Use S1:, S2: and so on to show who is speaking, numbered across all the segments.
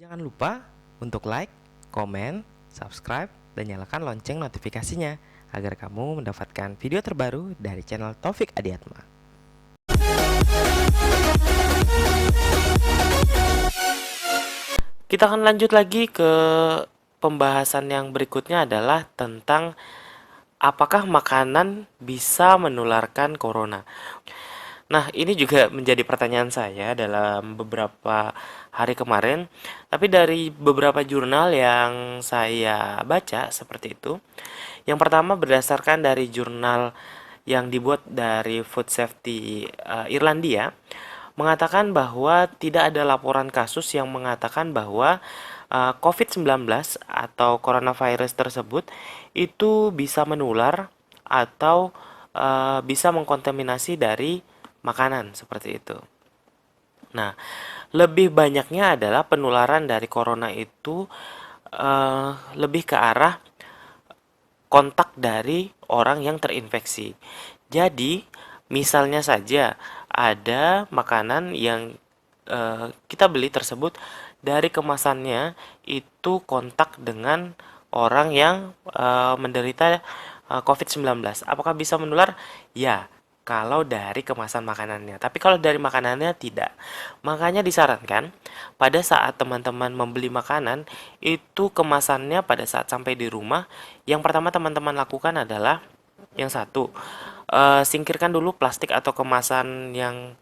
S1: Jangan lupa untuk like, komen, subscribe, dan nyalakan lonceng notifikasinya agar kamu mendapatkan video terbaru dari channel Taufik Adiatma. Kita akan lanjut lagi ke pembahasan yang berikutnya adalah tentang apakah makanan bisa menularkan corona. Nah, ini juga menjadi pertanyaan saya dalam beberapa hari kemarin. Tapi dari beberapa jurnal yang saya baca seperti itu. Yang pertama berdasarkan dari jurnal yang dibuat dari Food Safety Irlandia mengatakan bahwa tidak ada laporan kasus yang mengatakan bahwa COVID-19 atau coronavirus tersebut itu bisa menular atau bisa mengkontaminasi dari makanan seperti itu. Nah, lebih banyaknya adalah penularan dari corona itu lebih ke arah kontak dari orang yang terinfeksi. Jadi, misalnya saja ada makanan yang kita beli tersebut dari kemasannya itu kontak dengan orang yang menderita COVID-19. Apakah bisa menular? Ya, kalau dari kemasan makanannya. Tapi kalau dari makanannya tidak. Makanya disarankan pada saat teman-teman membeli makanan, itu kemasannya pada saat sampai di rumah, yang pertama teman-teman lakukan adalah yang satu, singkirkan dulu plastik atau kemasan yang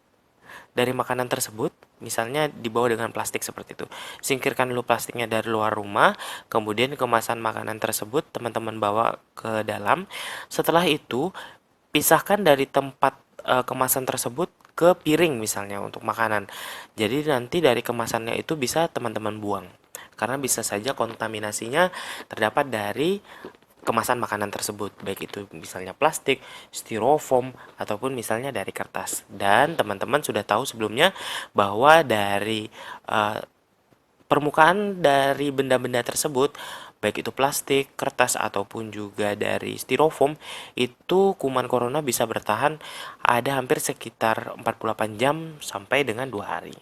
S1: dari makanan tersebut, misalnya dibawa dengan plastik seperti itu. Singkirkan dulu plastiknya dari luar rumah, kemudian kemasan makanan tersebut teman-teman bawa ke dalam. Setelah itu, pisahkan dari tempat kemasan tersebut ke piring misalnya untuk makanan. Jadi nanti dari kemasannya itu bisa teman-teman buang. Karena bisa saja kontaminasinya terdapat dari kemasan makanan tersebut, baik itu misalnya plastik, styrofoam, ataupun misalnya dari kertas. Dan teman-teman sudah tahu sebelumnya bahwa dari permukaan dari benda-benda tersebut, baik itu plastik, kertas, ataupun juga dari styrofoam, itu kuman corona bisa bertahan ada hampir sekitar 48 jam sampai dengan 2 hari.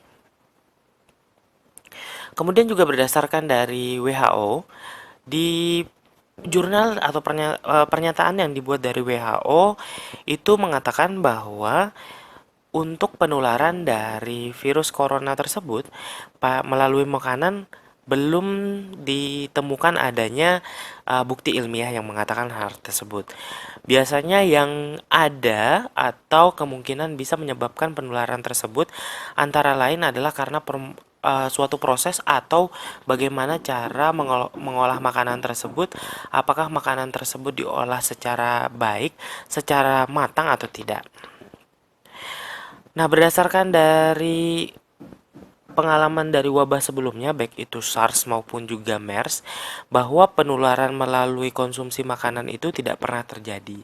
S1: Kemudian juga berdasarkan dari WHO, di jurnal atau pernyataan yang dibuat dari WHO itu mengatakan bahwa untuk penularan dari virus corona tersebut melalui makanan belum ditemukan adanya bukti ilmiah yang mengatakan hal tersebut. Biasanya yang ada atau kemungkinan bisa menyebabkan penularan tersebut antara lain adalah karena suatu proses atau bagaimana cara mengolah makanan tersebut, apakah makanan tersebut diolah secara baik, secara matang atau tidak. Nah, berdasarkan dari pengalaman dari wabah sebelumnya, baik itu SARS maupun juga MERS, bahwa penularan melalui konsumsi makanan itu tidak pernah terjadi.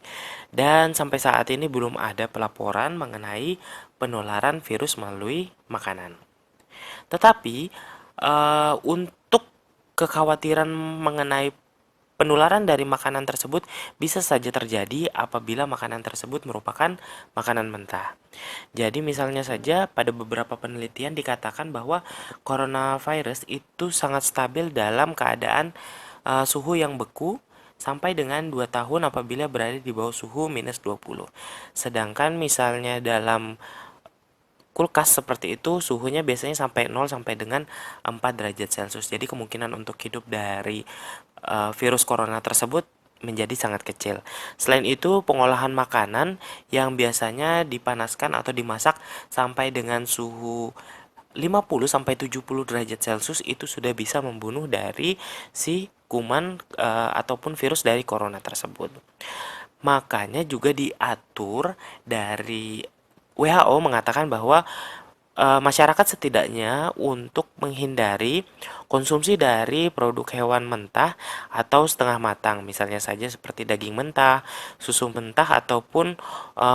S1: Dan sampai saat ini belum ada pelaporan mengenai penularan virus melalui makanan. Tetapi untuk kekhawatiran mengenai penularan dari makanan tersebut bisa saja terjadi apabila makanan tersebut merupakan makanan mentah. Jadi misalnya saja pada beberapa penelitian dikatakan bahwa coronavirus itu sangat stabil dalam keadaan suhu yang beku sampai dengan 2 tahun apabila berada di bawah suhu minus 20. Sedangkan misalnya dalam kulkas seperti itu suhunya biasanya sampai 0 sampai dengan 4 derajat Celcius. Jadi kemungkinan untuk hidup dari virus corona tersebut menjadi sangat kecil. Selain itu, pengolahan makanan yang biasanya dipanaskan atau dimasak sampai dengan suhu 50 sampai 70 derajat Celcius itu sudah bisa membunuh dari si kuman ataupun virus dari corona tersebut. Makanya juga diatur dari WHO mengatakan bahwa masyarakat setidaknya untuk menghindari konsumsi dari produk hewan mentah atau setengah matang, misalnya saja seperti daging mentah, susu mentah, ataupun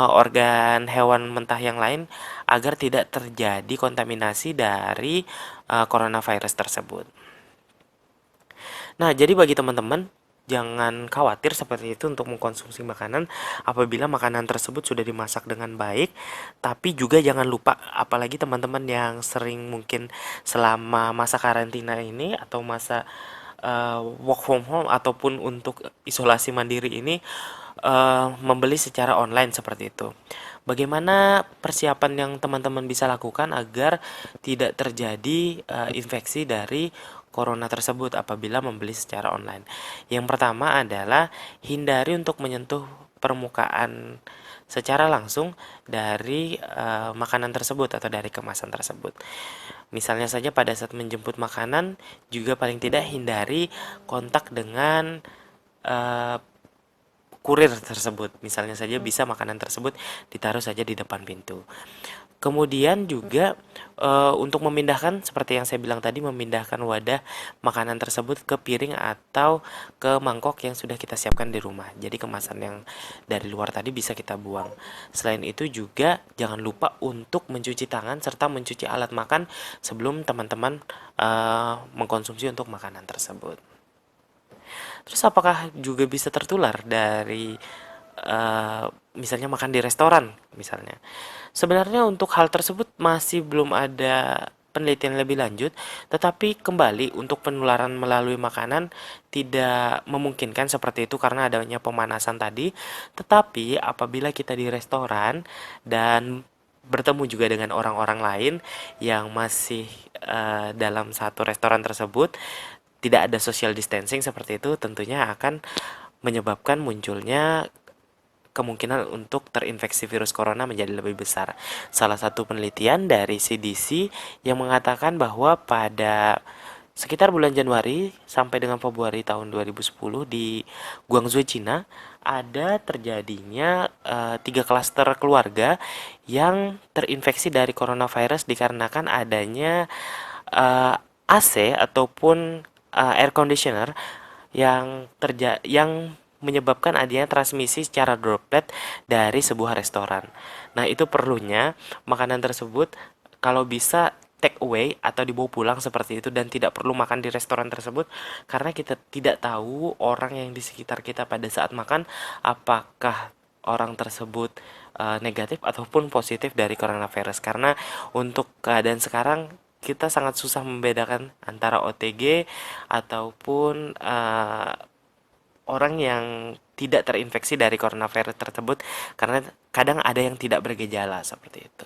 S1: organ hewan mentah yang lain agar tidak terjadi kontaminasi dari coronavirus tersebut. Nah, jadi bagi teman-teman, jangan khawatir seperti itu untuk mengkonsumsi makanan apabila makanan tersebut sudah dimasak dengan baik. Tapi juga jangan lupa, apalagi teman-teman yang sering mungkin selama masa karantina ini atau masa work from home ataupun untuk isolasi mandiri ini, membeli secara online seperti itu. Bagaimana persiapan yang teman-teman bisa lakukan agar tidak terjadi infeksi dari corona tersebut apabila membeli secara online? Yang pertama adalah hindari untuk menyentuh permukaan secara langsung dari makanan tersebut atau dari kemasan tersebut. Misalnya saja pada saat menjemput makanan, juga paling tidak hindari kontak dengan eh, kurir tersebut. Misalnya saja bisa makanan tersebut ditaruh saja di depan pintu. Kemudian juga untuk memindahkan seperti yang saya bilang tadi, memindahkan wadah makanan tersebut ke piring atau ke mangkok yang sudah kita siapkan di rumah. Jadi kemasan yang dari luar tadi bisa kita buang. Selain itu juga jangan lupa untuk mencuci tangan serta mencuci alat makan sebelum teman-teman mengkonsumsi untuk makanan tersebut. Terus apakah juga bisa tertular dari eh, misalnya makan di restoran misalnya? Sebenarnya untuk hal tersebut masih belum ada penelitian lebih lanjut, tetapi kembali untuk penularan melalui makanan tidak memungkinkan seperti itu karena adanya pemanasan tadi. Tetapi apabila kita di restoran dan bertemu juga dengan orang-orang lain yang masih dalam satu restoran tersebut, tidak ada social distancing seperti itu, tentunya akan menyebabkan munculnya kemungkinan untuk terinfeksi virus corona menjadi lebih besar. Salah satu penelitian dari CDC yang mengatakan bahwa pada sekitar bulan Januari sampai dengan Februari tahun 2010 di Guangzhou, Cina, ada terjadinya 3 klaster keluarga yang terinfeksi dari coronavirus dikarenakan adanya AC ataupun air conditioner yang menyebabkan adanya transmisi secara droplet dari sebuah restoran. Nah, itu perlunya makanan tersebut kalau bisa take away atau dibawa pulang seperti itu dan tidak perlu makan di restoran tersebut karena kita tidak tahu orang yang di sekitar kita pada saat makan apakah orang tersebut negatif ataupun positif dari coronavirus. Karena untuk keadaan sekarang kita sangat susah membedakan antara OTG ataupun orang yang tidak terinfeksi dari coronavirus tersebut karena kadang ada yang tidak bergejala seperti itu.